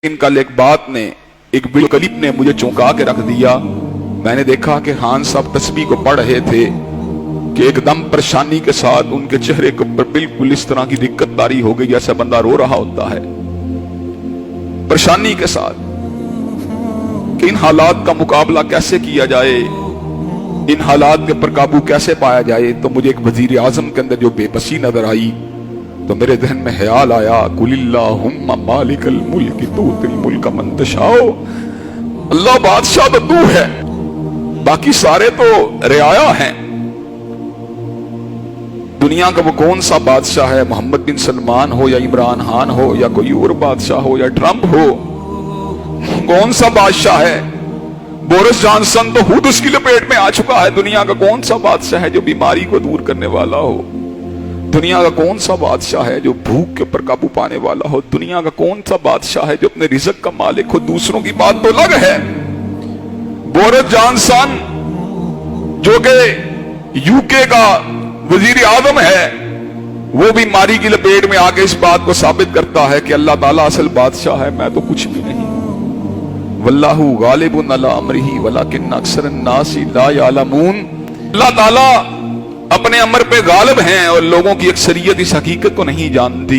لیکن کل ایک بات نے، ایک ویڈیو کلپ نے مجھے چونکا کے رکھ دیا۔ میں نے دیکھا کہ خان صاحب تسبیح کو پڑھ رہے تھے کہ ایک دم پریشانی کے ساتھ ان کے چہرے کے اوپر بالکل اس طرح کی دقت طاری ہو گئی جیسے بندہ رو رہا ہوتا ہے، پریشانی کے ساتھ کہ ان حالات کا مقابلہ کیسے کیا جائے، ان حالات کے پر قابو کیسے پایا جائے۔ تو مجھے ایک وزیر اعظم کے اندر جو بے بسی نظر آئی تو میرے ذہن میں خیال آیا، قل اللہم مالک الملک تؤتی الملک من تشاء۔ اللہ بادشاہ تو تو ہے، باقی سارے تو رعایا ہیں۔ دنیا کا وہ کون سا بادشاہ ہے، محمد بن سلمان ہو یا عمران خان ہو یا کوئی اور بادشاہ ہو یا ٹرمپ ہو، کون سا بادشاہ ہے؟ بورس جانسن تو خود اس کی لپیٹ میں آ چکا ہے۔ دنیا کا کون سا بادشاہ ہے جو بیماری کو دور کرنے والا ہو؟ دنیا کا کون سا بادشاہ ہے جو بھوک کے اوپر قابو پانے والا ہو؟ دنیا کا کون سا بادشاہ ہے جو اپنے رزق کا مالک ہو؟ دوسروں کی بات تو الگ ہے۔ بورس جانسن جو کہ یو کے کا وزیر اعظم ہے، وہ بیماری کی لپیٹ میں آ کے اس بات کو ثابت کرتا ہے کہ اللہ تعالیٰ اصل بادشاہ ہے، میں تو کچھ بھی نہیں۔ واللہ غالب علی امرہ ولکن اکثر الناس لا یعلمون۔ اللہ تعالیٰ اپنے امر پہ غالب ہیں اور لوگوں کی اکثریت اس حقیقت کو نہیں جانتی۔